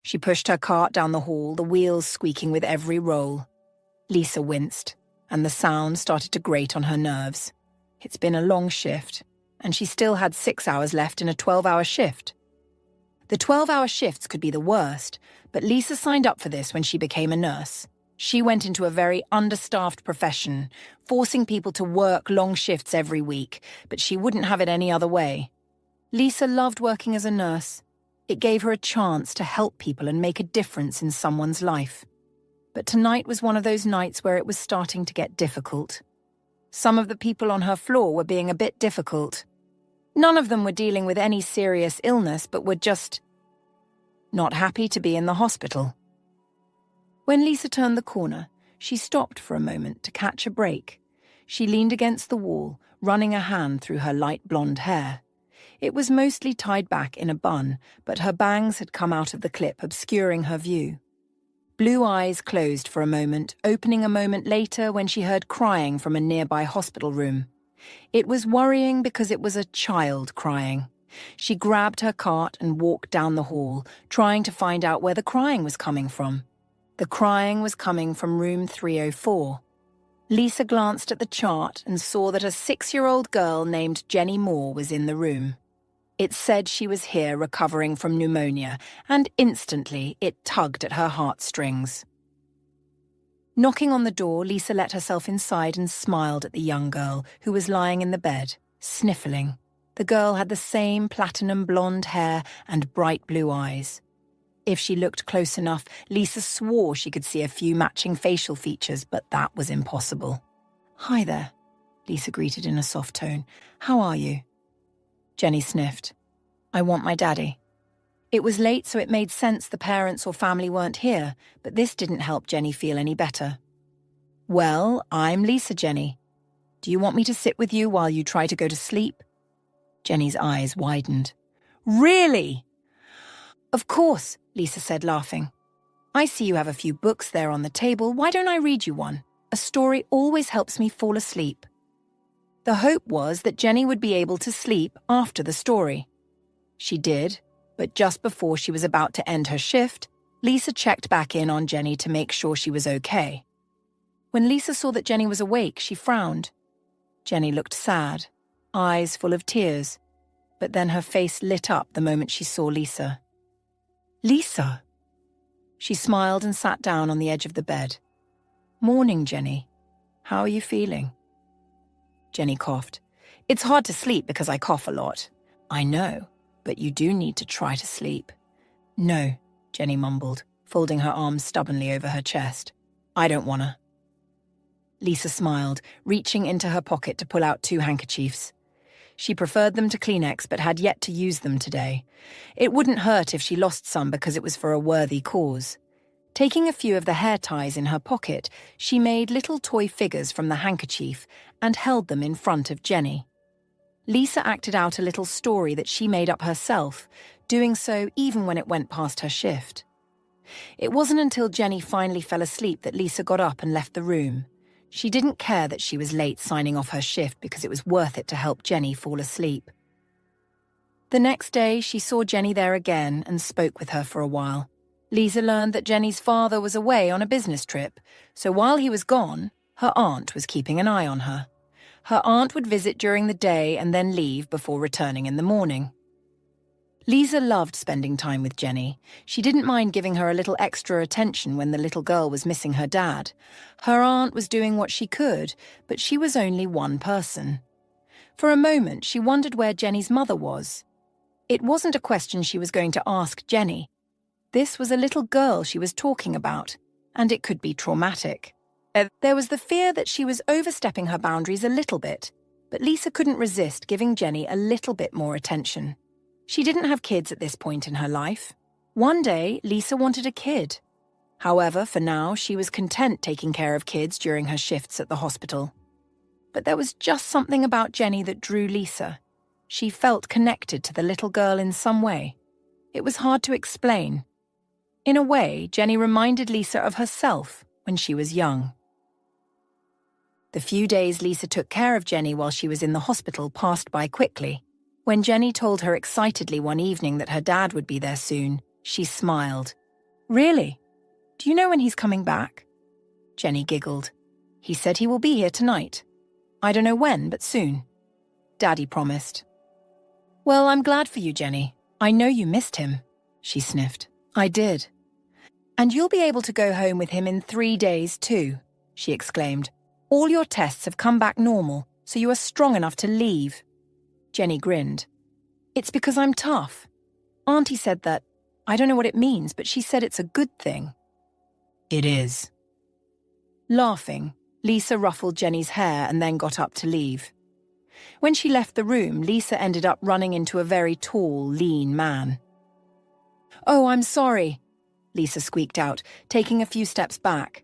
She pushed her cart down the hall, the wheels squeaking with every roll. Lisa winced, and the sound started to grate on her nerves. It's been a long shift, and she still had 6 hours left in a 12-hour shift. The 12-hour shifts could be the worst, but Lisa signed up for this when she became a nurse. She went into a very understaffed profession, forcing people to work long shifts every week, but she wouldn't have it any other way. Lisa loved working as a nurse. It gave her a chance to help people and make a difference in someone's life. But tonight was one of those nights where it was starting to get difficult. Some of the people on her floor were being a bit difficult. None of them were dealing with any serious illness, but were just not happy to be in the hospital. When Lisa turned the corner, she stopped for a moment to catch a break. She leaned against the wall, running a hand through her light blonde hair. It was mostly tied back in a bun, but her bangs had come out of the clip, obscuring her view. Blue eyes closed for a moment, opening a moment later when she heard crying from a nearby hospital room. It was worrying because it was a child crying. She grabbed her cart and walked down the hall, trying to find out where the crying was coming from. The crying was coming from room 304. Lisa glanced at the chart and saw that a 6-year-old girl named Jenny Moore was in the room. It said she was here recovering from pneumonia, and instantly it tugged at her heartstrings. Knocking on the door, Lisa let herself inside and smiled at the young girl who was lying in the bed, sniffling. The girl had the same platinum blonde hair and bright blue eyes. If she looked close enough, Lisa swore she could see a few matching facial features, but that was impossible. "Hi there," Lisa greeted in a soft tone. "How are you?" Jenny sniffed. "I want my daddy." It was late, so it made sense the parents or family weren't here, but this didn't help Jenny feel any better. "Well, I'm Lisa, Jenny. Do you want me to sit with you while you try to go to sleep?" Jenny's eyes widened. "Really?" "Of course," Lisa said, laughing. "I see you have a few books there on the table. Why don't I read you one? A story always helps me fall asleep." The hope was that Jenny would be able to sleep after the story. She did, but just before she was about to end her shift, Lisa checked back in on Jenny to make sure she was okay. When Lisa saw that Jenny was awake, she frowned. Jenny looked sad, eyes full of tears, but then her face lit up the moment she saw Lisa. "Lisa!" She smiled and sat down on the edge of the bed. "Morning, Jenny. How are you feeling?" Jenny coughed. "It's hard to sleep because I cough a lot." "I know, but you do need to try to sleep." "No," Jenny mumbled, folding her arms stubbornly over her chest. "I don't wanna." Lisa smiled, reaching into her pocket to pull out 2 handkerchiefs. She preferred them to Kleenex but had yet to use them today. It wouldn't hurt if she lost some because it was for a worthy cause. Taking a few of the hair ties in her pocket, she made little toy figures from the handkerchief and held them in front of Jenny. Lisa acted out a little story that she made up herself, doing so even when it went past her shift. It wasn't until Jenny finally fell asleep that Lisa got up and left the room. She didn't care that she was late signing off her shift because it was worth it to help Jenny fall asleep. The next day, she saw Jenny there again and spoke with her for a while. Lisa learned that Jenny's father was away on a business trip, so while he was gone, her aunt was keeping an eye on her. Her aunt would visit during the day and then leave before returning in the morning. Lisa loved spending time with Jenny. She didn't mind giving her a little extra attention when the little girl was missing her dad. Her aunt was doing what she could, but she was only one person. For a moment, she wondered where Jenny's mother was. It wasn't a question she was going to ask Jenny. This was a little girl she was talking about, and it could be traumatic. There was the fear that she was overstepping her boundaries a little bit, but Lisa couldn't resist giving Jenny a little bit more attention. She didn't have kids at this point in her life. One day, Lisa wanted a kid. However, for now, she was content taking care of kids during her shifts at the hospital. But there was just something about Jenny that drew Lisa. She felt connected to the little girl in some way. It was hard to explain. In a way, Jenny reminded Lisa of herself when she was young. The few days Lisa took care of Jenny while she was in the hospital passed by quickly. When Jenny told her excitedly one evening that her dad would be there soon, she smiled. Really? Do you know when he's coming back? Jenny giggled. He said he will be here tonight. I don't know when, but soon. Daddy promised. Well, I'm glad for you, Jenny. I know you missed him, she sniffed. I did. And you'll be able to go home with him in 3 days too, she exclaimed. All your tests have come back normal, so you are strong enough to leave. Jenny grinned. It's because I'm tough. Auntie said that. I don't know what it means, but she said it's a good thing. It is. Laughing, Lisa ruffled Jenny's hair and then got up to leave. When she left the room, Lisa ended up running into a very tall, lean man. Oh, I'm sorry, Lisa squeaked out, taking a few steps back.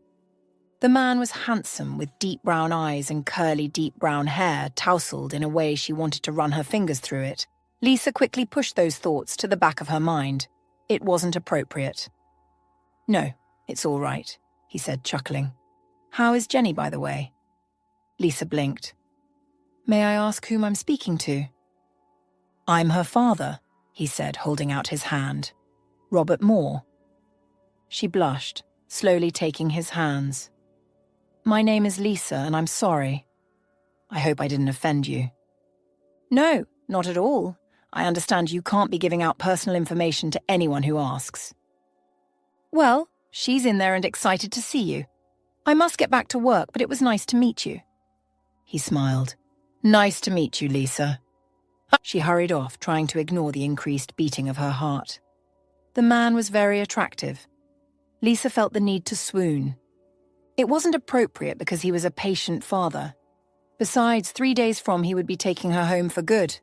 The man was handsome, with deep brown eyes and curly deep brown hair tousled in a way she wanted to run her fingers through it. Lisa quickly pushed those thoughts to the back of her mind. It wasn't appropriate. No, it's all right, he said, chuckling. How is Jenny, by the way? Lisa blinked. May I ask whom I'm speaking to? I'm her father, he said, holding out his hand. Robert Moore. She blushed, slowly taking his hands. My name is Lisa, and I'm sorry. I hope I didn't offend you. No, not at all. I understand you can't be giving out personal information to anyone who asks. Well, she's in there and excited to see you. I must get back to work, but it was nice to meet you. He smiled. Nice to meet you, Lisa. She hurried off, trying to ignore the increased beating of her heart. The man was very attractive. Lisa felt the need to swoon. It wasn't appropriate because he was a patient father. Besides, 3 days from he would be taking her home for good.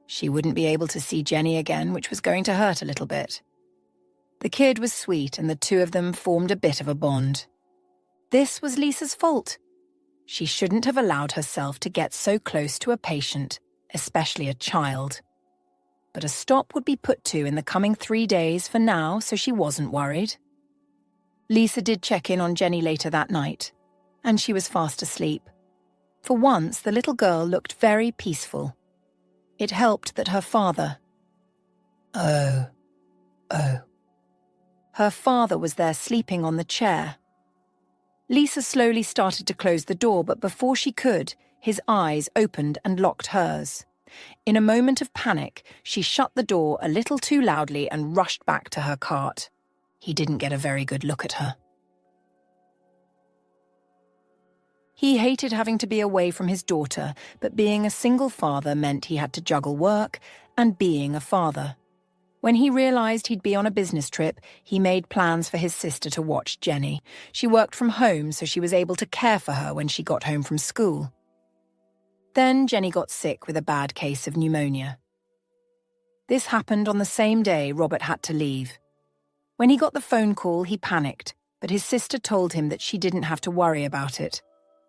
She wouldn't be able to see Jenny again, which was going to hurt a little bit. The kid was sweet, and the two of them formed a bit of a bond. This was Lisa's fault. She shouldn't have allowed herself to get so close to a patient, especially a child. But a stop would be put to in the coming 3 days for now, so she wasn't worried. Lisa did check in on Jenny later that night, and she was fast asleep. For once, the little girl looked very peaceful. It helped that her father... Her father was there sleeping on the chair. Lisa slowly started to close the door, but before she could, his eyes opened and locked hers. In a moment of panic, she shut the door a little too loudly and rushed back to her cart. He didn't get a very good look at her. He hated having to be away from his daughter, but being a single father meant he had to juggle work and being a father. When he realized he'd be on a business trip, he made plans for his sister to watch Jenny. She worked from home, so she was able to care for her when she got home from school. Then Jenny got sick with a bad case of pneumonia. This happened on the same day Robert had to leave. When he got the phone call, he panicked, but his sister told him that she didn't have to worry about it.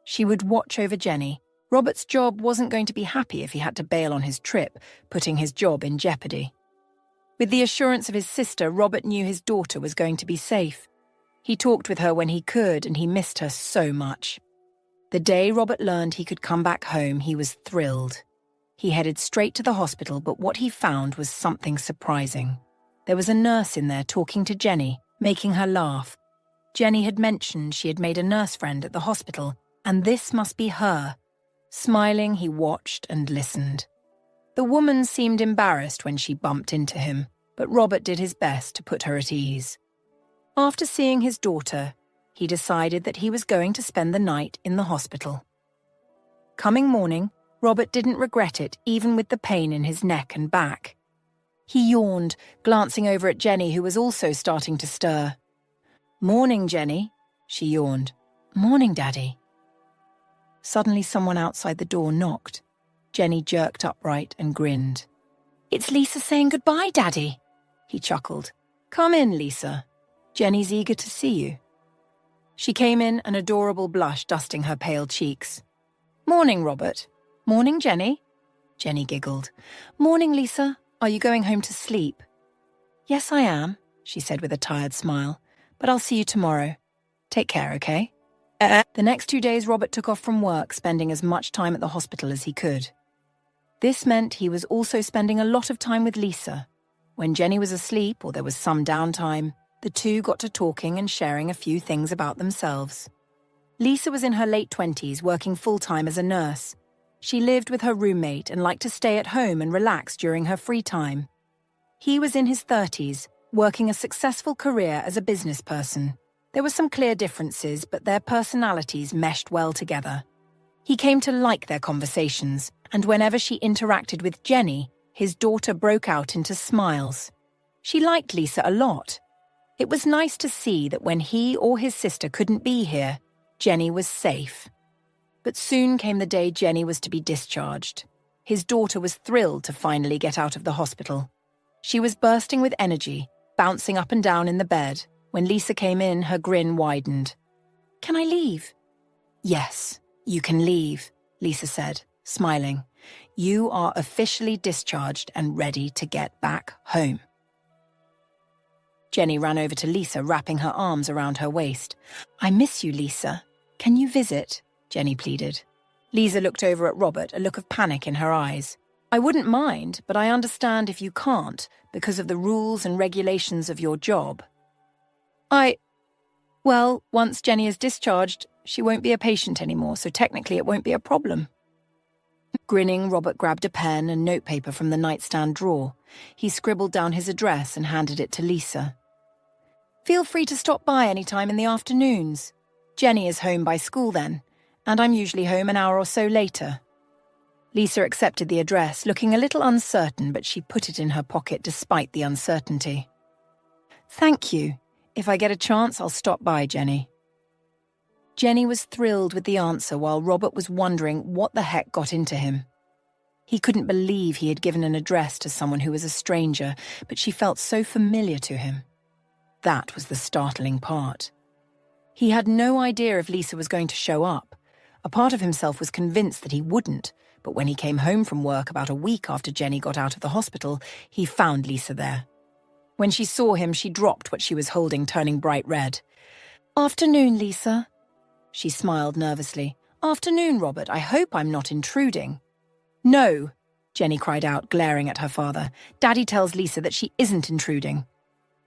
She would watch over Jenny. Robert's job wasn't going to be happy if he had to bail on his trip, putting his job in jeopardy. With the assurance of his sister, Robert knew his daughter was going to be safe. He talked with her when he could, and he missed her so much. The day Robert learned he could come back home, he was thrilled. He headed straight to the hospital, but what he found was something surprising. There was a nurse in there talking to Jenny, making her laugh. Jenny had mentioned she had made a nurse friend at the hospital, and this must be her. Smiling, he watched and listened. The woman seemed embarrassed when she bumped into him, but Robert did his best to put her at ease. After seeing his daughter, he decided that he was going to spend the night in the hospital. Coming morning, Robert didn't regret it, even with the pain in his neck and back. He yawned, glancing over at Jenny, who was also starting to stir. "Morning, Jenny," she yawned. "Morning, Daddy." Suddenly someone outside the door knocked. Jenny jerked upright and grinned. "It's Lisa saying goodbye, Daddy," he chuckled. "Come in, Lisa. Jenny's eager to see you." She came in, an adorable blush dusting her pale cheeks. "Morning, Robert." "Morning, Jenny." Jenny giggled. "Morning, Lisa. Are you going home to sleep?" "Yes, I am," she said with a tired smile. "But I'll see you tomorrow. Take care, okay?" The next 2 days, Robert took off from work, spending as much time at the hospital as he could. This meant he was also spending a lot of time with Lisa. When Jenny was asleep or there was some downtime, The two got to talking and sharing a few things about themselves. Lisa was in her late 20s, working full-time as a nurse. She lived with her roommate and liked to stay at home and relax during her free time. He was in his 30s, working a successful career as a business person. There were some clear differences, but their personalities meshed well together. He came to like their conversations, and whenever she interacted with Jenny, his daughter broke out into smiles. She liked Lisa a lot. It was nice to see that when he or his sister couldn't be here, Jenny was safe. But soon came the day Jenny was to be discharged. His daughter was thrilled to finally get out of the hospital. She was bursting with energy, bouncing up and down in the bed. When Lisa came in, her grin widened. "Can I leave?" "Yes, you can leave," Lisa said, smiling. "You are officially discharged and ready to get back home." Jenny ran over to Lisa, wrapping her arms around her waist. "I miss you, Lisa. Can you visit?" Jenny pleaded. Lisa looked over at Robert, a look of panic in her eyes. "I wouldn't mind, but I understand if you can't, because of the rules and regulations of your job." Well, once Jenny is discharged, she won't be a patient anymore, so technically it won't be a problem." Grinning, Robert grabbed a pen and notepaper from the nightstand drawer. He scribbled down his address and handed it to Lisa. "Feel free to stop by any time in the afternoons. Jenny is home by school then, and I'm usually home an hour or so later." Lisa accepted the address, looking a little uncertain, but she put it in her pocket despite the uncertainty. "Thank you. If I get a chance, I'll stop by, Jenny." Jenny was thrilled with the answer while Robert was wondering what the heck got into him. He couldn't believe he had given an address to someone who was a stranger, but she felt so familiar to him. That was the startling part. He had no idea if Lisa was going to show up. A part of himself was convinced that he wouldn't, but when he came home from work about a week after Jenny got out of the hospital, he found Lisa there. When she saw him, she dropped what she was holding, turning bright red. "Afternoon, Lisa." She smiled nervously. "Afternoon, Robert. I hope I'm not intruding." "No," Jenny cried out, glaring at her father. "Daddy tells Lisa that she isn't intruding."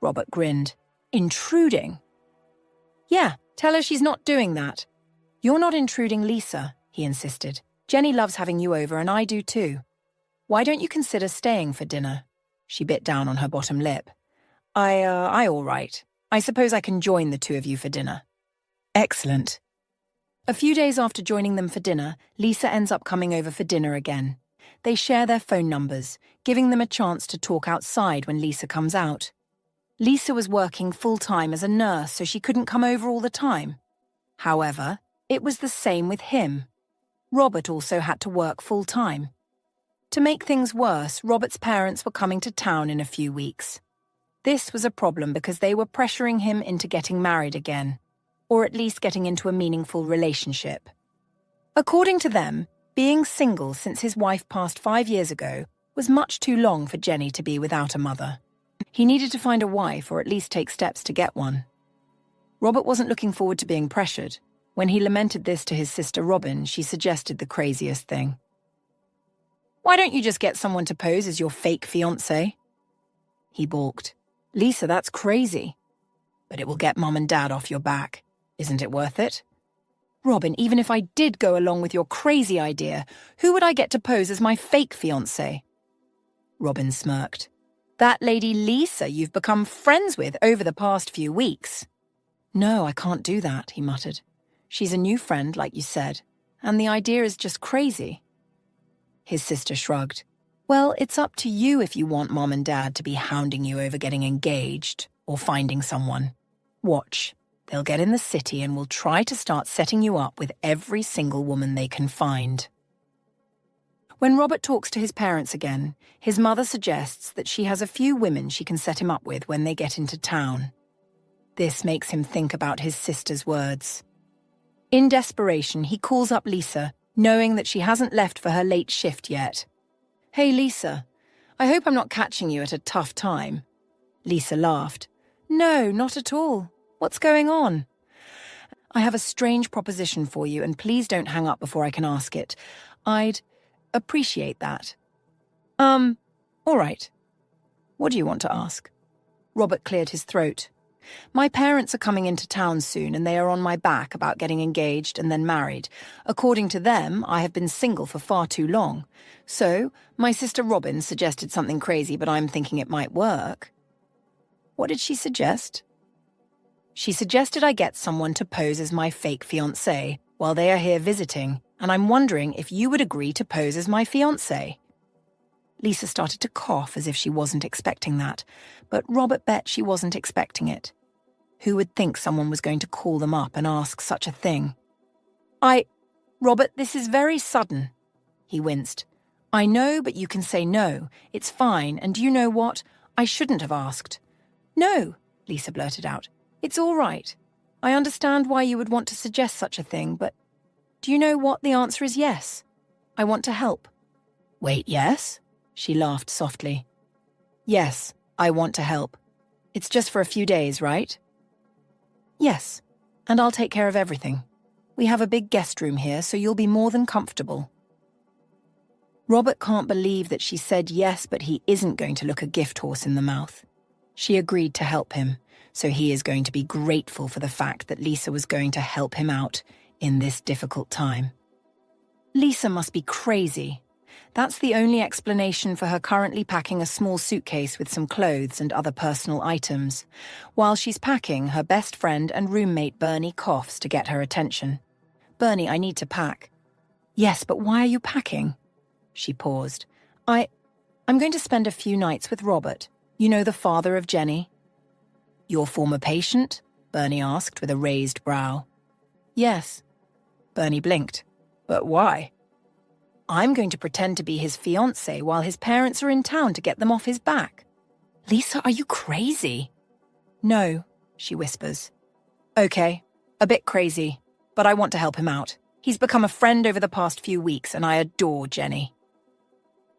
Robert grinned. "Intruding?" "Yeah, tell her she's not doing that." "You're not intruding Lisa," he insisted. "Jenny loves having you over, and I do too. Why don't you consider staying for dinner?" She bit down on her bottom lip. I all right. I suppose I can join the two of you for dinner." "Excellent." A few days after joining them for dinner, Lisa ends up coming over for dinner again. They share their phone numbers, giving them a chance to talk outside when Lisa comes out. Lisa was working full-time as a nurse, so she couldn't come over all the time. However, it was the same with him. Robert also had to work full-time. To make things worse, Robert's parents were coming to town in a few weeks. This was a problem because they were pressuring him into getting married again, or at least getting into a meaningful relationship. According to them, being single since his wife passed 5 years ago was much too long for Jenny to be without a mother. He needed to find a wife or at least take steps to get one. Robert wasn't looking forward to being pressured. When he lamented this to his sister Robin, she suggested the craziest thing. "Why don't you just get someone to pose as your fake fiancé?" He balked. "Lisa, that's crazy." "But it will get Mum and Dad off your back. Isn't it worth it?" "Robin, even if I did go along with your crazy idea, who would I get to pose as my fake fiancé?" Robin smirked. "That lady Lisa you've become friends with over the past few weeks." "No, I can't do that," he muttered. "She's a new friend, like you said, and the idea is just crazy." His sister shrugged. "Well, it's up to you if you want Mom and Dad to be hounding you over getting engaged or finding someone. Watch. They'll get in the city and will try to start setting you up with every single woman they can find." When Robert talks to his parents again, his mother suggests that she has a few women she can set him up with when they get into town. This makes him think about his sister's words. In desperation, he calls up Lisa, knowing that she hasn't left for her late shift yet. "Hey, Lisa, I hope I'm not catching you at a tough time." Lisa laughed. "No, not at all. What's going on?" "I have a strange proposition for you, and please don't hang up before I can ask it. I'd appreciate that." All right. What do you want to ask?" Robert cleared his throat. My parents are coming into town soon and they are on my back about getting engaged and then married. According to them, I have been single for far too long. So, my sister Robin suggested something crazy, but I'm thinking it might work. What did she suggest? She suggested I get someone to pose as my fake fiancé while they are here visiting, and I'm wondering if you would agree to pose as my fiancé. Lisa started to cough as if she wasn't expecting that, but Robert bet she wasn't expecting it. Who would think someone was going to call them up and ask such a thing? Robert, this is very sudden. He winced. I know, but you can say no. It's fine, and do you know what? I shouldn't have asked. No, Lisa blurted out. It's all right. I understand why you would want to suggest such a thing, but do you know what? The answer is yes. I want to help. Wait, yes? She laughed softly. Yes, I want to help. It's just for a few days, right? Yes, and I'll take care of everything. We have a big guest room here, so you'll be more than comfortable. Robert can't believe that she said yes, but he isn't going to look a gift horse in the mouth. She agreed to help him, so he is going to be grateful for the fact that Lisa was going to help him out in this difficult time. Lisa must be crazy. That's the only explanation for her currently packing a small suitcase with some clothes and other personal items. While she's packing, her best friend and roommate Bernie coughs to get her attention. Bernie, I need to pack. Yes, but why are you packing? She paused. I'm going to spend a few nights with Robert. You know, the father of Jenny. Your former patient? Bernie asked with a raised brow. Yes. Bernie blinked. But why? I'm going to pretend to be his fiancé while his parents are in town to get them off his back. Lisa, are you crazy? No, she whispers. Okay, a bit crazy, but I want to help him out. He's become a friend over the past few weeks, and I adore Jenny.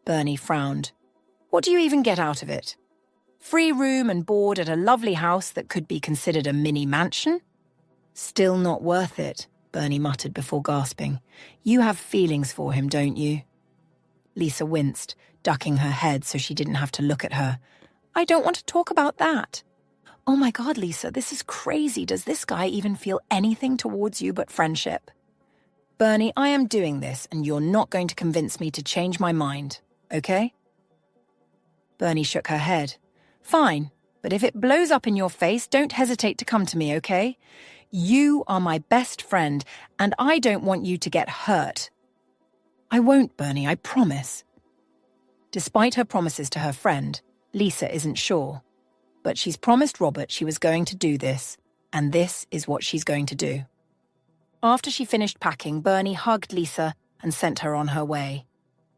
Bernie frowned. What do you even get out of it? Free room and board at a lovely house that could be considered a mini mansion? Still not worth it, Bernie muttered before gasping. You have feelings for him, don't you? Lisa winced, ducking her head so she didn't have to look at her. I don't want to talk about that. Oh my God, Lisa, this is crazy. Does this guy even feel anything towards you but friendship? Bernie, I am doing this, and you're not going to convince me to change my mind, okay? Bernie shook her head. Fine, but if it blows up in your face, don't hesitate to come to me, okay? You are my best friend, and I don't want you to get hurt. I won't, Bernie, I promise. Despite her promises to her friend, Lisa isn't sure. But she's promised Robert she was going to do this, and this is what she's going to do. After she finished packing, Bernie hugged Lisa and sent her on her way.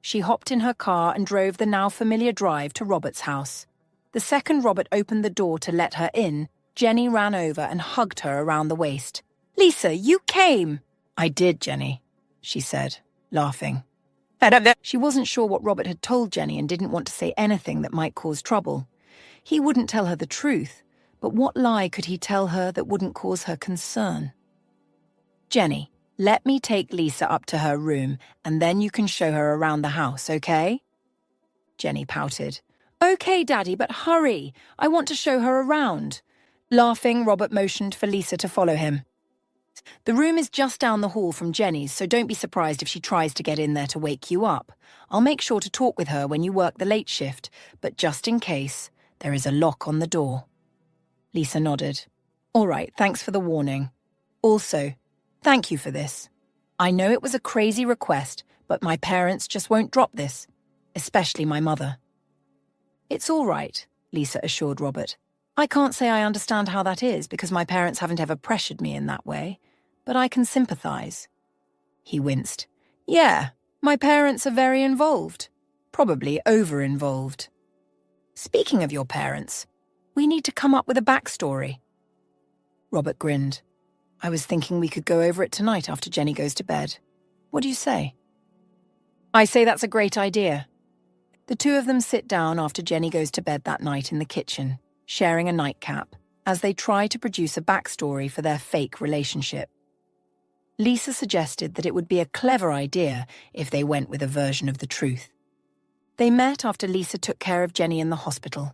She hopped in her car and drove the now familiar drive to Robert's house. The second Robert opened the door to let her in, Jenny ran over and hugged her around the waist. Lisa, you came! I did, Jenny, she said, laughing. She wasn't sure what Robert had told Jenny and didn't want to say anything that might cause trouble. He wouldn't tell her the truth, but what lie could he tell her that wouldn't cause her concern? Jenny, let me take Lisa up to her room, and then you can show her around the house, okay? Jenny pouted. Okay, Daddy, but hurry. I want to show her around. Laughing, Robert motioned for Lisa to follow him. The room is just down the hall from Jenny's, so don't be surprised if she tries to get in there to wake you up. I'll make sure to talk with her when you work the late shift, but just in case, there is a lock on the door. Lisa nodded. All right, thanks for the warning. Also, thank you for this. I know it was a crazy request, but my parents just won't drop this, especially my mother. It's all right, Lisa assured Robert. I can't say I understand how that is because my parents haven't ever pressured me in that way, but I can sympathize. He winced. Yeah, my parents are very involved. Probably over-involved. Speaking of your parents, we need to come up with a backstory. Robert grinned. I was thinking we could go over it tonight after Jenny goes to bed. What do you say? I say that's a great idea. The two of them sit down after Jenny goes to bed that night in the kitchen, sharing a nightcap, as they try to produce a backstory for their fake relationship. Lisa suggested that it would be a clever idea if they went with a version of the truth. They met after Lisa took care of Jenny in the hospital.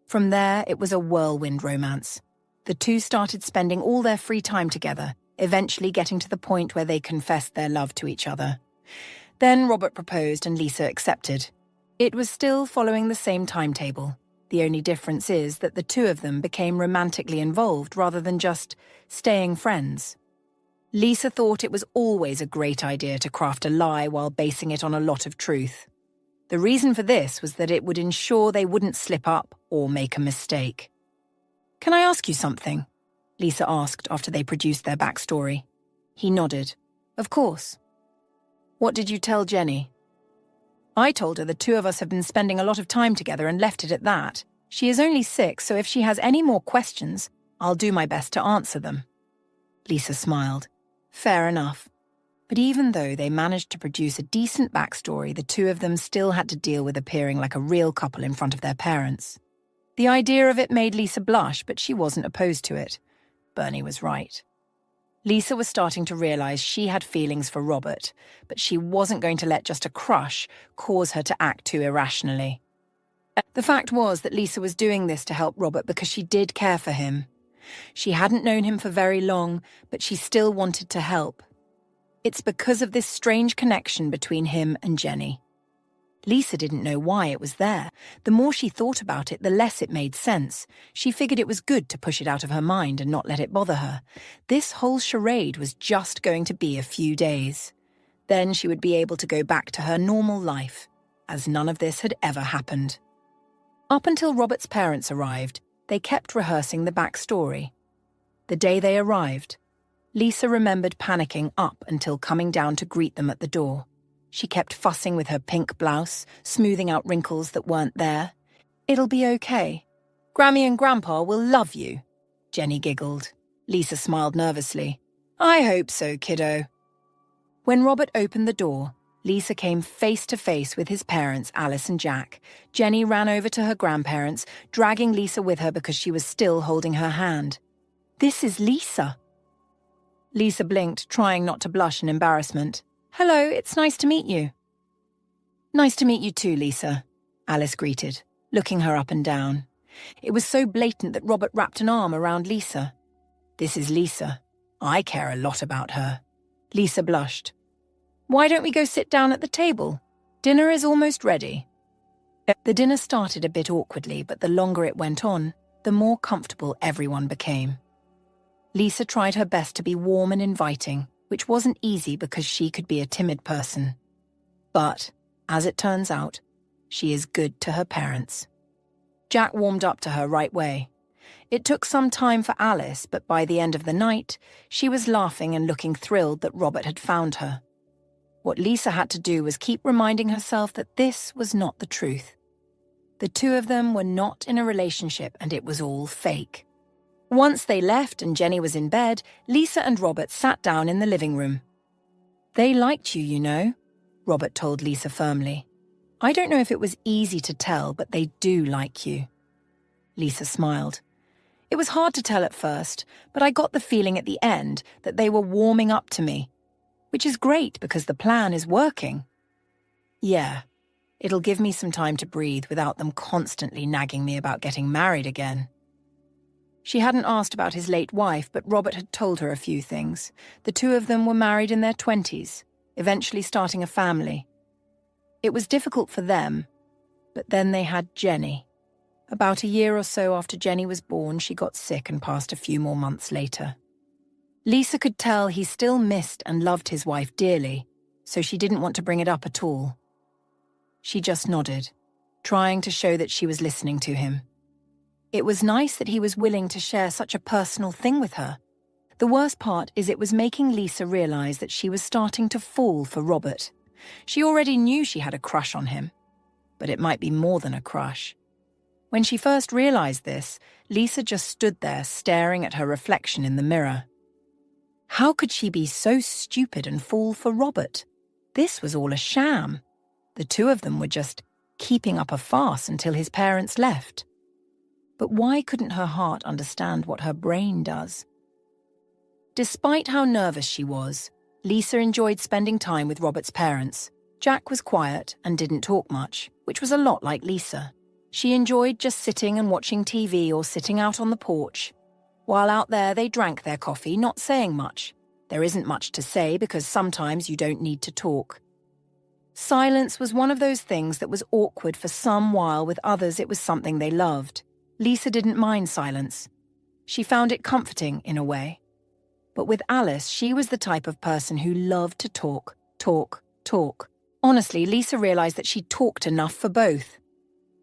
From there, it was a whirlwind romance. The The two started spending all their free time together, eventually getting to the point where they confessed their love to each other. Then Robert proposed and Lisa accepted. It was still following the same timetable. The only difference is that the two of them became romantically involved rather than just staying friends. Lisa thought it was always a great idea to craft a lie while basing it on a lot of truth. The reason for this was that it would ensure they wouldn't slip up or make a mistake. "Can I ask you something?" Lisa asked after they produced their backstory. He nodded. "Of course." "What did you tell Jenny?" "I told her the two of us have been spending a lot of time together and left it at that. She is only 6, so if she has any more questions, I'll do my best to answer them." Lisa smiled. Fair enough. But even though they managed to produce a decent backstory, the two of them still had to deal with appearing like a real couple in front of their parents. The idea of it made Lisa blush, but she wasn't opposed to it. Bernie was right. Lisa was starting to realize she had feelings for Robert, but she wasn't going to let just a crush cause her to act too irrationally. The fact was that Lisa was doing this to help Robert because she did care for him. She hadn't known him for very long, but she still wanted to help. It's because of this strange connection between him and Jenny. Lisa didn't know why it was there. The more she thought about it, the less it made sense. She figured it was good to push it out of her mind and not let it bother her. This whole charade was just going to be a few days. Then she would be able to go back to her normal life, as none of this had ever happened. Up until Robert's parents arrived, they kept rehearsing the backstory. The day they arrived, Lisa remembered panicking up until coming down to greet them at the door. She kept fussing with her pink blouse, smoothing out wrinkles that weren't there. "It'll be okay. Grammy and Grandpa will love you," Jenny giggled. Lisa smiled nervously. "I hope so, kiddo." When Robert opened the door, Lisa came face to face with his parents, Alice and Jack. Jenny ran over to her grandparents, dragging Lisa with her because she was still holding her hand. "This is Lisa." Lisa blinked, trying not to blush in embarrassment. "Hello, it's nice to meet you." "Nice to meet you too, Lisa," Alice greeted, looking her up and down. It was so blatant that Robert wrapped an arm around Lisa. "This is Lisa. I care a lot about her." Lisa blushed. "Why don't we go sit down at the table? Dinner is almost ready." The dinner started a bit awkwardly, but the longer it went on, the more comfortable everyone became. Lisa tried her best to be warm and inviting, which wasn't easy because she could be a timid person. But, as it turns out, she is good to her parents. Jack warmed up to her right away. It took some time for Alice, but by the end of the night, she was laughing and looking thrilled that Robert had found her. What Lisa had to do was keep reminding herself that this was not the truth. The two of them were not in a relationship and it was all fake. Once they left and Jenny was in bed, Lisa and Robert sat down in the living room. "They liked you, you know," Robert told Lisa firmly. "I don't know if it was easy to tell, but they do like you." Lisa smiled. "It was hard to tell at first, but I got the feeling at the end that they were warming up to me. Which is great because the plan is working." "Yeah, it'll give me some time to breathe without them constantly nagging me about getting married again." She hadn't asked about his late wife, but Robert had told her a few things. The two of them were married in their 20s, eventually starting a family. It was difficult for them, but then they had Jenny. About a year or so after Jenny was born, she got sick and passed a few more months later. Lisa could tell he still missed and loved his wife dearly, so she didn't want to bring it up at all. She just nodded, trying to show that she was listening to him. It was nice that he was willing to share such a personal thing with her. The worst part is it was making Lisa realize that she was starting to fall for Robert. She already knew she had a crush on him, but it might be more than a crush. When she first realized this, Lisa just stood there staring at her reflection in the mirror. How could she be so stupid and fall for Robert? This was all a sham. The two of them were just keeping up a farce until his parents left. But why couldn't her heart understand what her brain does? Despite how nervous she was, Lisa enjoyed spending time with Robert's parents. Jack was quiet and didn't talk much, which was a lot like Lisa. She enjoyed just sitting and watching TV or sitting out on the porch. While out there, they drank their coffee, not saying much. There isn't much to say because sometimes you don't need to talk. Silence was one of those things that was awkward for some, while with others it was something they loved. Lisa didn't mind silence. She found it comforting in a way. But with Alice, she was the type of person who loved to talk, talk, talk. Honestly, Lisa realized that she talked enough for both.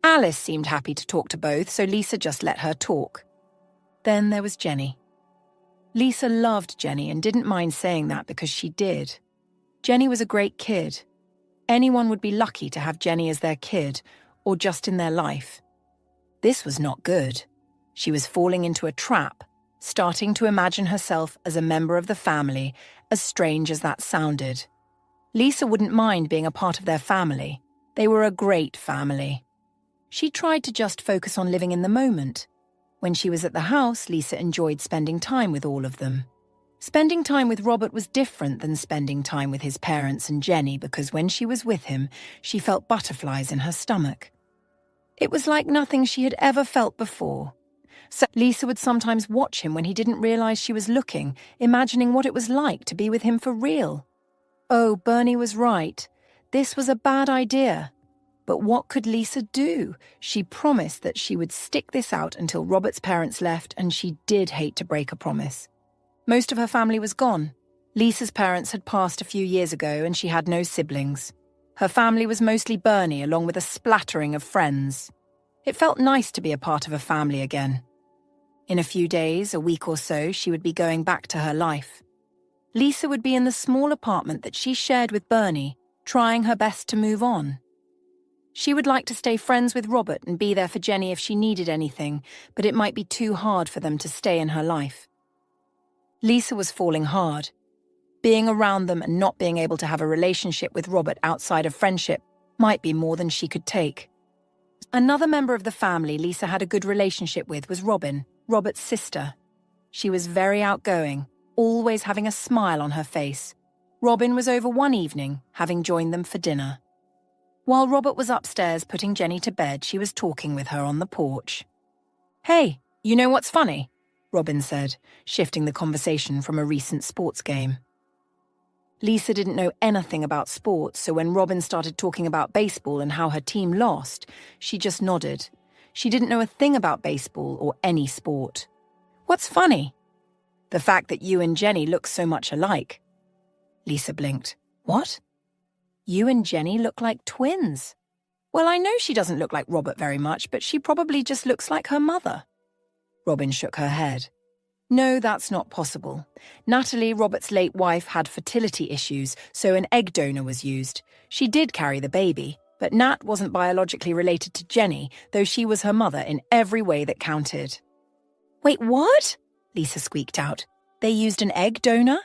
Alice seemed happy to talk to both, so Lisa just let her talk. Then there was Jenny. Lisa loved Jenny and didn't mind saying that because she did. Jenny was a great kid. Anyone would be lucky to have Jenny as their kid, or just in their life. This was not good. She was falling into a trap, starting to imagine herself as a member of the family, as strange as that sounded. Lisa wouldn't mind being a part of their family. They were a great family. She tried to just focus on living in the moment. When she was at the house, Lisa enjoyed spending time with all of them. Spending time with Robert was different than spending time with his parents and Jenny because when she was with him, she felt butterflies in her stomach. It was like nothing she had ever felt before. So Lisa would sometimes watch him when he didn't realize she was looking, imagining what it was like to be with him for real. Oh, Bernie was right. This was a bad idea. But what could Lisa do? She promised that she would stick this out until Robert's parents left, and she did hate to break a promise. Most of her family was gone. Lisa's parents had passed a few years ago, and she had no siblings. Her family was mostly Bernie, along with a splattering of friends. It felt nice to be a part of a family again. In a few days, a week or so, she would be going back to her life. Lisa would be in the small apartment that she shared with Bernie, trying her best to move on. She would like to stay friends with Robert and be there for Jenny if she needed anything, but it might be too hard for them to stay in her life. Lisa was falling hard. Being around them and not being able to have a relationship with Robert outside of friendship might be more than she could take. Another member of the family Lisa had a good relationship with was Robin, Robert's sister. She was very outgoing, always having a smile on her face. Robin was over one evening, having joined them for dinner. While Robert was upstairs putting Jenny to bed, she was talking with her on the porch. "Hey, you know what's funny?" Robin said, shifting the conversation from a recent sports game. Lisa didn't know anything about sports, so when Robin started talking about baseball and how her team lost, she just nodded. She didn't know a thing about baseball or any sport. "What's funny?" "The fact that you and Jenny look so much alike." Lisa blinked. "What?" "You and Jenny look like twins." "Well, I know she doesn't look like Robert very much, but she probably just looks like her mother." Robin shook her head. "No, that's not possible. Natalie, Robert's late wife, had fertility issues, so an egg donor was used. She did carry the baby, but Nat wasn't biologically related to Jenny, though she was her mother in every way that counted." "Wait, what?" Lisa squeaked out. "They used an egg donor?"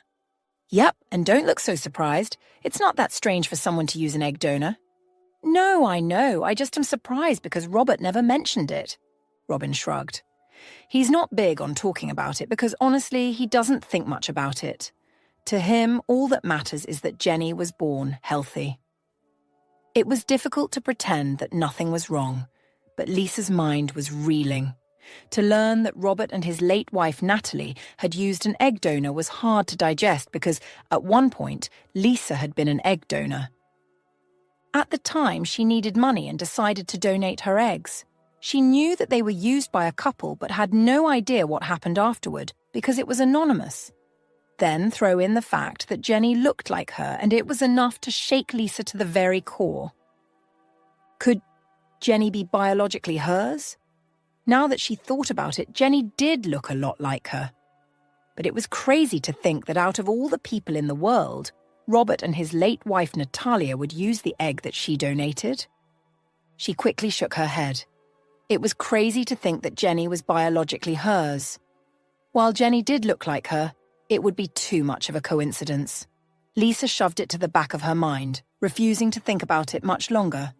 "Yep, and don't look so surprised. It's not that strange for someone to use an egg donor." "No, I know. I just am surprised because Robert never mentioned it." Robin shrugged. "He's not big on talking about it because honestly, he doesn't think much about it. To him, all that matters is that Jenny was born healthy." It was difficult to pretend that nothing was wrong, but Lisa's mind was reeling. To learn that Robert and his late wife Natalie had used an egg donor was hard to digest because, at one point, Lisa had been an egg donor. At the time, she needed money and decided to donate her eggs. She knew that they were used by a couple but had no idea what happened afterward because it was anonymous. Then throw in the fact that Jenny looked like her, and it was enough to shake Lisa to the very core. Could Jenny be biologically hers? Now that she thought about it, Jenny did look a lot like her. But it was crazy to think that out of all the people in the world, Robert and his late wife Natalia would use the egg that she donated. She quickly shook her head. It was crazy to think that Jenny was biologically hers. While Jenny did look like her, it would be too much of a coincidence. Lisa shoved it to the back of her mind, refusing to think about it much longer.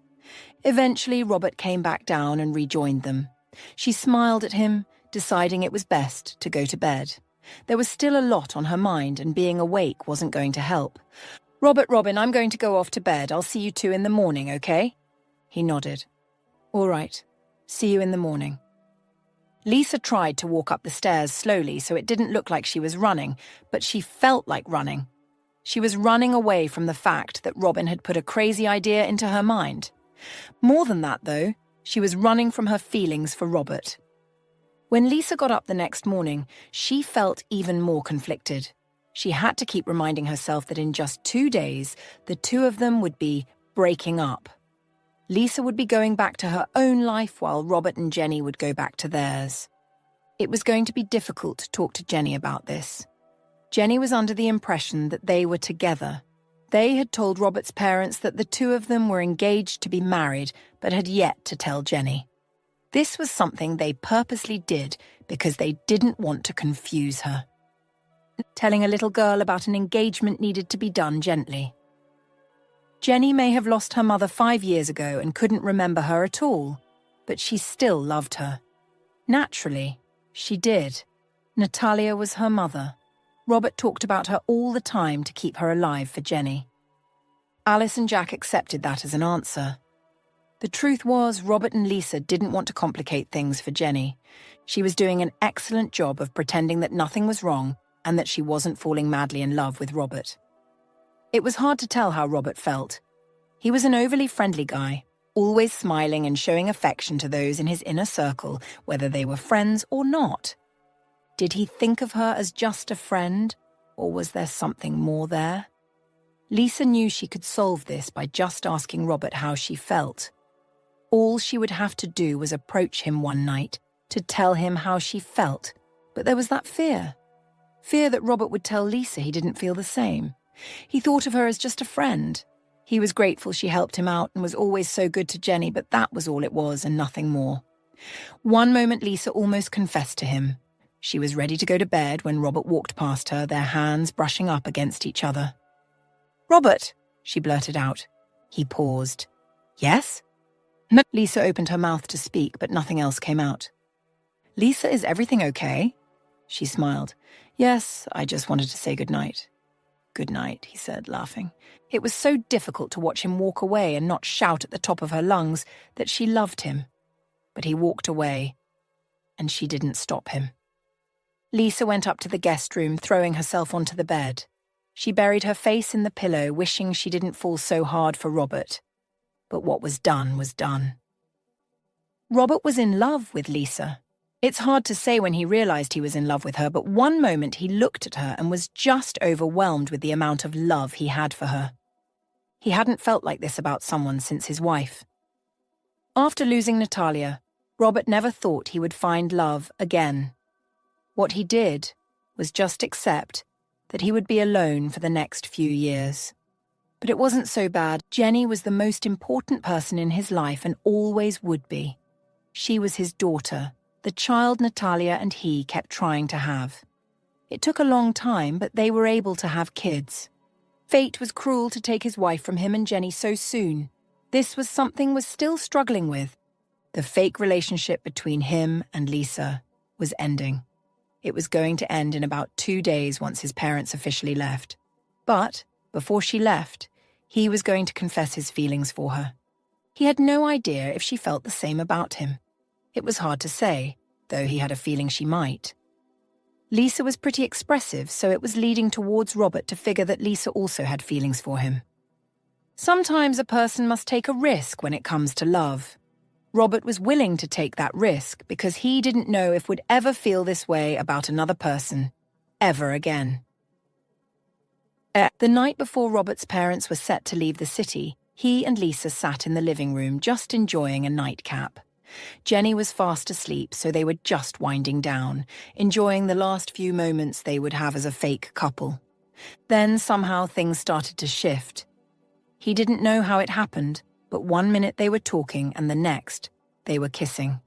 Eventually, Robert came back down and rejoined them. She smiled at him, deciding it was best to go to bed. There was still a lot on her mind, and being awake wasn't going to help. Robin, I'm going to go off to bed. I'll see you two in the morning, okay?" He nodded. "All right. See you in the morning." Lisa tried to walk up the stairs slowly so it didn't look like she was running, but she felt like running. She was running away from the fact that Robin had put a crazy idea into her mind. More than that, though, she was running from her feelings for Robert. When Lisa got up the next morning, she felt even more conflicted. She had to keep reminding herself that in just 2 days, the two of them would be breaking up. Lisa would be going back to her own life while Robert and Jenny would go back to theirs. It was going to be difficult to talk to Jenny about this. Jenny was under the impression that they were together. They had told Robert's parents that the two of them were engaged to be married, but had yet to tell Jenny. This was something they purposely did because they didn't want to confuse her. Telling a little girl about an engagement needed to be done gently. Jenny may have lost her mother 5 years ago and couldn't remember her at all, but she still loved her. Naturally, she did. Natalia was her mother. Robert talked about her all the time to keep her alive for Jenny. Alice and Jack accepted that as an answer. The truth was, Robert and Lisa didn't want to complicate things for Jenny. She was doing an excellent job of pretending that nothing was wrong and that she wasn't falling madly in love with Robert. It was hard to tell how Robert felt. He was an overly friendly guy, always smiling and showing affection to those in his inner circle, whether they were friends or not. Did he think of her as just a friend, or was there something more there? Lisa knew she could solve this by just asking Robert how she felt. All she would have to do was approach him one night to tell him how she felt, but there was that fear. Fear that Robert would tell Lisa he didn't feel the same. He thought of her as just a friend. He was grateful she helped him out and was always so good to Jenny, but that was all it was and nothing more. One moment Lisa almost confessed to him. She was ready to go to bed when Robert walked past her, their hands brushing up against each other. "Robert," she blurted out. He paused. "Yes?" Lisa opened her mouth to speak, but nothing else came out. "Lisa, is everything okay?" She smiled. "Yes, I just wanted to say goodnight." "Good night," he said, laughing. It was so difficult to watch him walk away and not shout at the top of her lungs that she loved him. But he walked away, and she didn't stop him. Lisa went up to the guest room, throwing herself onto the bed. She buried her face in the pillow, wishing she didn't fall so hard for Robert. But what was done was done. Robert was in love with Lisa. It's hard to say when he realized he was in love with her, but one moment he looked at her and was just overwhelmed with the amount of love he had for her. He hadn't felt like this about someone since his wife. After losing Natalia, Robert never thought he would find love again. What he did was just accept that he would be alone for the next few years. But it wasn't so bad. Jenny was the most important person in his life and always would be. She was his daughter, the child Natalia and he kept trying to have. It took a long time, but they were able to have kids. Fate was cruel to take his wife from him and Jenny so soon. This was something he was still struggling with. The fake relationship between him and Lisa was ending. It was going to end in about 2 days once his parents officially left. But before she left, he was going to confess his feelings for her. He had no idea if she felt the same about him. It was hard to say, though he had a feeling she might. Lisa was pretty expressive, so it was leading towards Robert to figure that Lisa also had feelings for him. Sometimes a person must take a risk when it comes to love. Robert was willing to take that risk because he didn't know if would ever feel this way about another person, ever again. The night before Robert's parents were set to leave the city, he and Lisa sat in the living room just enjoying a nightcap. Jenny was fast asleep, so they were just winding down, enjoying the last few moments they would have as a fake couple. Then somehow things started to shift. He didn't know how it happened, but one minute they were talking and the next, they were kissing.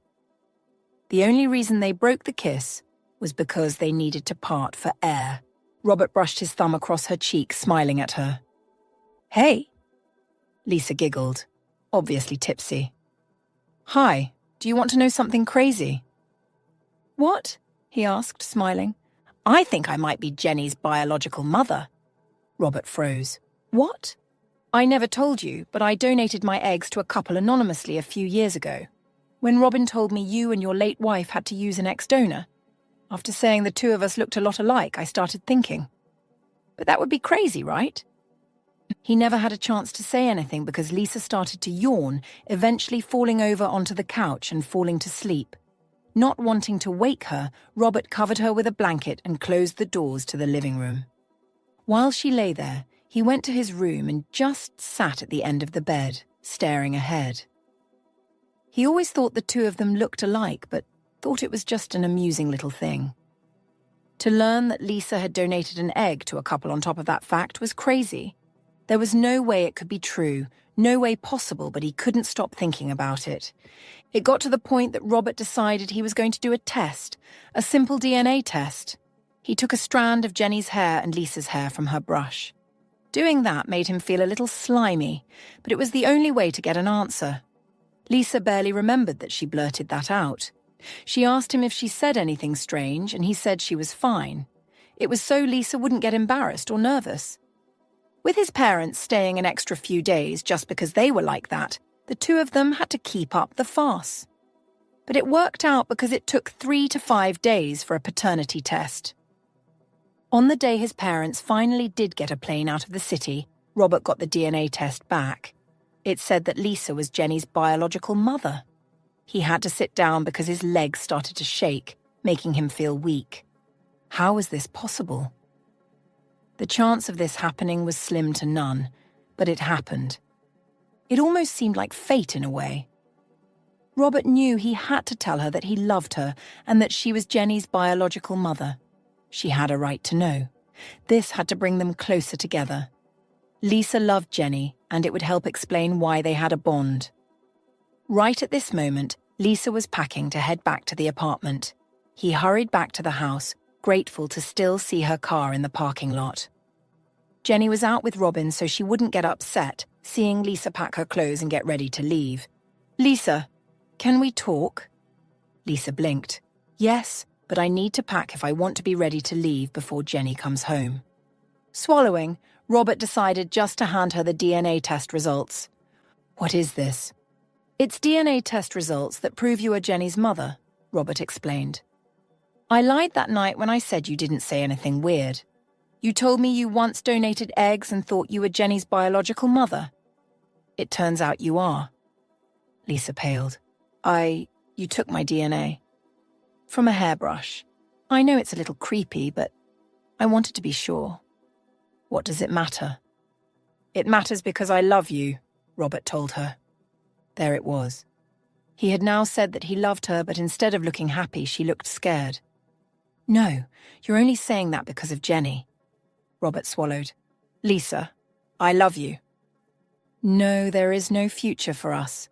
The only reason they broke the kiss was because they needed to part for air. Robert brushed his thumb across her cheek, smiling at her. "Hey." Lisa giggled, obviously tipsy. "Hi, do you want to know something crazy?" "What?" he asked, smiling. "I think I might be Jenny's biological mother." Robert froze. "What?" "I never told you, but I donated my eggs to a couple anonymously a few years ago. when Robin told me you and your late wife had to use an ex-donor. After saying the two of us looked a lot alike, I started thinking. But that would be crazy, right? He never had a chance to say anything because Lisa started to yawn, eventually falling over onto the couch and falling to sleep. Not wanting to wake her, Robert covered her with a blanket and closed the doors to the living room. While she lay there, he went to his room and just sat at the end of the bed, staring ahead. He always thought the two of them looked alike, but thought it was just an amusing little thing. To learn that Lisa had donated an egg to a couple on top of that fact was crazy. There was no way it could be true, no way possible, but he couldn't stop thinking about it. It got to the point that Robert decided he was going to do a test, a simple DNA test. He took a strand of Jenny's hair and Lisa's hair from her brush. Doing that made him feel a little slimy, but it was the only way to get an answer. Lisa barely remembered that she blurted that out. She asked him if she said anything strange, and he said she was fine. It was so Lisa wouldn't get embarrassed or nervous. With his parents staying an extra few days just because they were like that, the two of them had to keep up the farce. But it worked out because it took 3 to 5 days for a paternity test. On the day his parents finally did get a plane out of the city, Robert got the DNA test back. It said that Lisa was Jenny's biological mother. He had to sit down because his legs started to shake, making him feel weak. How was this possible? The chance of this happening was slim to none, but it happened. It almost seemed like fate in a way. Robert knew he had to tell her that he loved her and that she was Jenny's biological mother. She had a right to know. This had to bring them closer together. Lisa loved Jenny, and it would help explain why they had a bond. Right at this moment, Lisa was packing to head back to the apartment. He hurried back to the house, grateful to still see her car in the parking lot. Jenny was out with Robin so she wouldn't get upset, seeing Lisa pack her clothes and get ready to leave. "Lisa, can we talk?" Lisa blinked. "Yes, but I need to pack if I want to be ready to leave before Jenny comes home." Swallowing, Robert decided just to hand her the DNA test results. "What is this?" "It's DNA test results that prove you are Jenny's mother," Robert explained. "I lied that night when I said you didn't say anything weird. You told me you once donated eggs and thought you were Jenny's biological mother. It turns out you are." Lisa paled. You took my DNA." "From a hairbrush. I know it's a little creepy, but I wanted to be sure." "What does it matter?" "It matters because I love you," Robert told her. There it was. He had now said that he loved her, but instead of looking happy, she looked scared. "No, you're only saying that because of Jenny." Robert swallowed. "Lisa, I love you." "No, there is no future for us.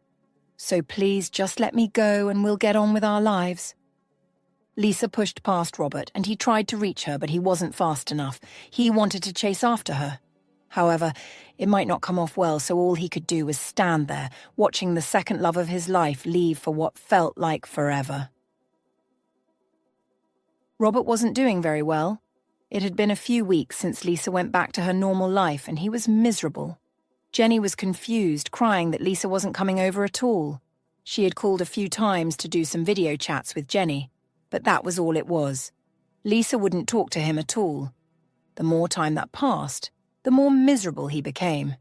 So please just let me go and we'll get on with our lives." Lisa pushed past Robert and he tried to reach her, but he wasn't fast enough. He wanted to chase after her. However, it might not come off well, so all he could do was stand there, watching the second love of his life leave for what felt like forever. Robert wasn't doing very well. It had been a few weeks since Lisa went back to her normal life, and he was miserable. Jenny was confused, crying that Lisa wasn't coming over at all. She had called a few times to do some video chats with Jenny, but that was all it was. Lisa wouldn't talk to him at all. The more time that passed, the more miserable he became.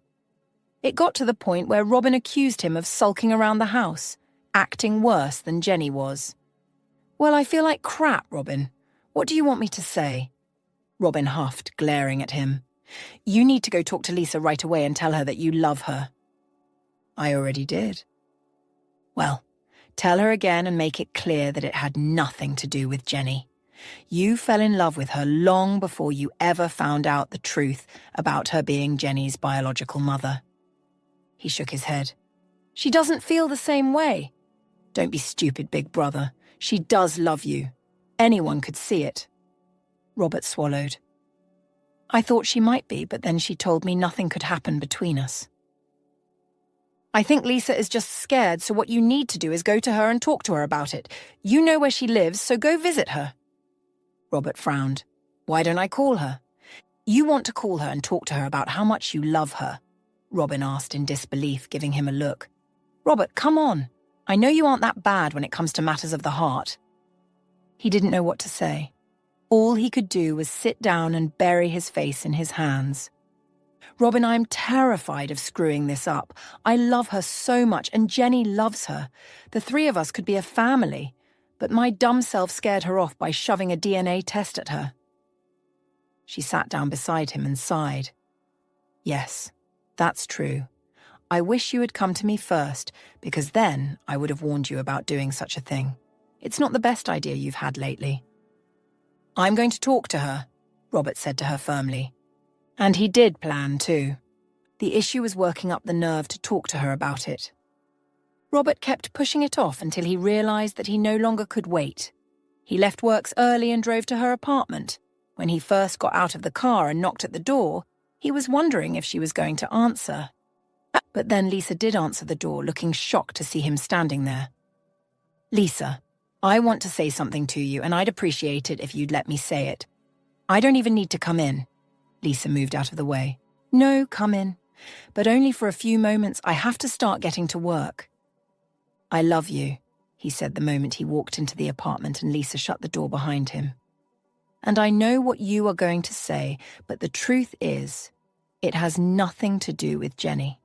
It got to the point where Robin accused him of sulking around the house, acting worse than Jenny was. "Well, I feel like crap, Robin. What do you want me to say?" Robin huffed, glaring at him. "You need to go talk to Lisa right away and tell her that you love her." "I already did." "Well, tell her again and make it clear that it had nothing to do with Jenny. You fell in love with her long before you ever found out the truth about her being Jenny's biological mother." He shook his head. "She doesn't feel the same way." "Don't be stupid, big brother. She does love you. Anyone could see it." Robert swallowed. "I thought she might be, but then she told me nothing could happen between us." "I think Lisa is just scared, so what you need to do is go to her and talk to her about it. You know where she lives, so go visit her." Robert frowned. "Why don't I call her?" "You want to call her and talk to her about how much you love her?" Robin asked in disbelief, giving him a look. "Robert, come on. I know you aren't that bad when it comes to matters of the heart." He didn't know what to say. All he could do was sit down and bury his face in his hands. "Robin, I'm terrified of screwing this up. I love her so much, and Jenny loves her. The three of us could be a family, but my dumb self scared her off by shoving a DNA test at her." She sat down beside him and sighed. "Yes, that's true. I wish you had come to me first, because then I would have warned you about doing such a thing. It's not the best idea you've had lately." "I'm going to talk to her," Robert said to her firmly. And he did plan too. The issue was working up the nerve to talk to her about it. Robert kept pushing it off until he realized that he no longer could wait. He left works early and drove to her apartment. When he first got out of the car and knocked at the door, he was wondering if she was going to answer. But then Lisa did answer the door, looking shocked to see him standing there. "Lisa, I want to say something to you, and I'd appreciate it if you'd let me say it. I don't even need to come in." Lisa moved out of the way. "No, come in. But only for a few moments. I have to start getting to work." "I love you," he said the moment he walked into the apartment and Lisa shut the door behind him. "And I know what you are going to say, but the truth is, it has nothing to do with Jenny.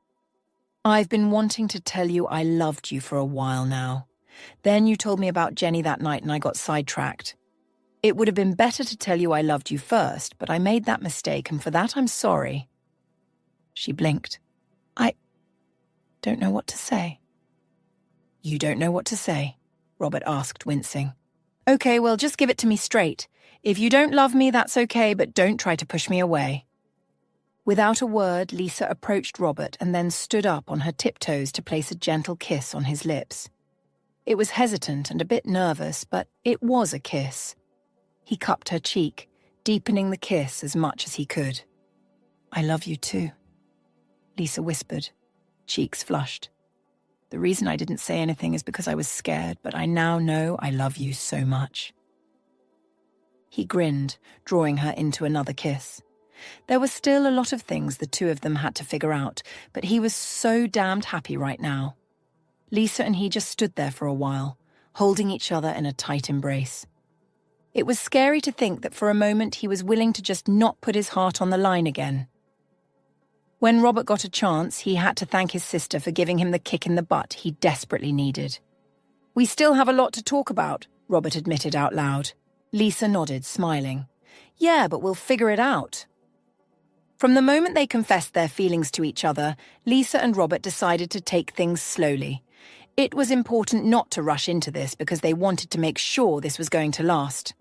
I've been wanting to tell you I loved you for a while now. Then you told me about Jenny that night and I got sidetracked. It would have been better to tell you I loved you first, but I made that mistake, and for that I'm sorry." She blinked. "I don't know what to say." "You don't know what to say?" Robert asked, wincing. "Okay, well, just give it to me straight. If you don't love me, that's okay, but don't try to push me away." Without a word, Lisa approached Robert and then stood up on her tiptoes to place a gentle kiss on his lips. It was hesitant and a bit nervous, but it was a kiss. He cupped her cheek, deepening the kiss as much as he could. "I love you too," Lisa whispered, cheeks flushed. "The reason I didn't say anything is because I was scared, but I now know I love you so much." He grinned, drawing her into another kiss. There were still a lot of things the two of them had to figure out, but he was so damned happy right now. Lisa and he just stood there for a while, holding each other in a tight embrace. It was scary to think that for a moment he was willing to just not put his heart on the line again. When Robert got a chance, he had to thank his sister for giving him the kick in the butt he desperately needed. "We still have a lot to talk about," Robert admitted out loud. Lisa nodded, smiling. "Yeah, but we'll figure it out." From the moment they confessed their feelings to each other, Lisa and Robert decided to take things slowly. It was important not to rush into this because they wanted to make sure this was going to last.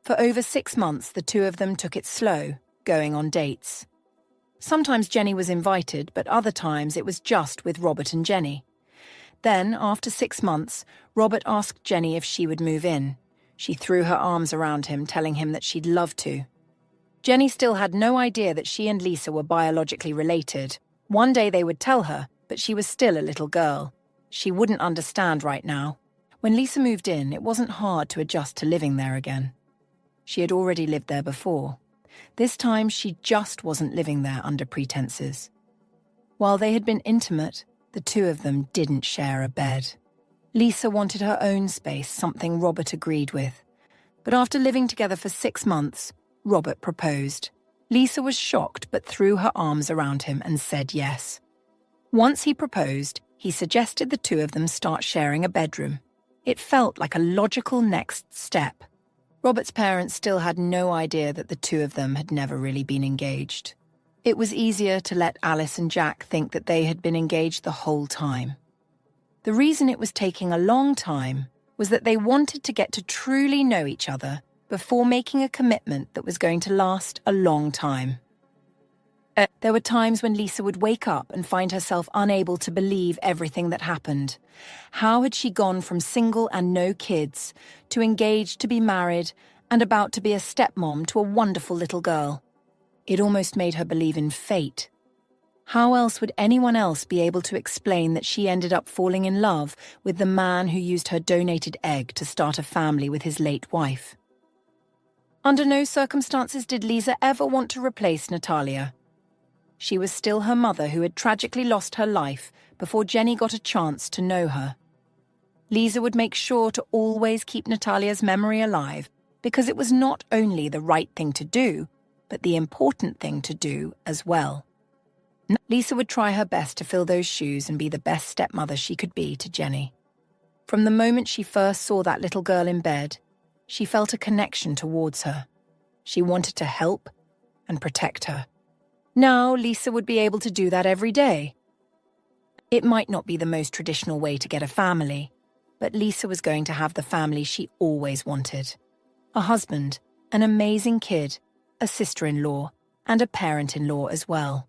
For over 6 months, the two of them took it slow, going on dates. Sometimes Jenny was invited, but other times it was just with Robert and Jenny. Then, after 6 months, Robert asked Jenny if she would move in. She threw her arms around him, telling him that she'd love to. Jenny still had no idea that she and Lisa were biologically related. One day they would tell her, but she was still a little girl. She wouldn't understand right now. When Lisa moved in, it wasn't hard to adjust to living there again. She had already lived there before. This time she just wasn't living there under pretenses. While they had been intimate, the two of them didn't share a bed. Lisa wanted her own space, something Robert agreed with. But after living together for 6 months, Robert proposed. Lisa was shocked but threw her arms around him and said yes. Once he proposed, he suggested the two of them start sharing a bedroom. It felt like a logical next step. Robert's parents still had no idea that the two of them had never really been engaged. It was easier to let Alice and Jack think that they had been engaged the whole time. The reason it was taking a long time was that they wanted to get to truly know each other before making a commitment that was going to last a long time. There were times when Lisa would wake up and find herself unable to believe everything that happened. How had she gone from single and no kids to engaged to be married and about to be a stepmom to a wonderful little girl? It almost made her believe in fate. How else would anyone else be able to explain that she ended up falling in love with the man who used her donated egg to start a family with his late wife? Under no circumstances did Lisa ever want to replace Natalia. She was still her mother who had tragically lost her life before Jenny got a chance to know her. Lisa would make sure to always keep Natalia's memory alive because it was not only the right thing to do, but the important thing to do as well. Lisa would try her best to fill those shoes and be the best stepmother she could be to Jenny. From the moment she first saw that little girl in bed, she felt a connection towards her. She wanted to help and protect her. Now, Lisa would be able to do that every day. It might not be the most traditional way to get a family, but Lisa was going to have the family she always wanted. A husband, an amazing kid, a sister-in-law, and a parent-in-law as well.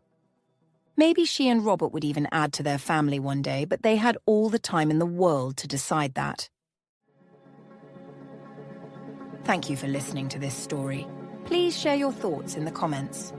Maybe she and Robert would even add to their family one day, but they had all the time in the world to decide that. Thank you for listening to this story. Please share your thoughts in the comments.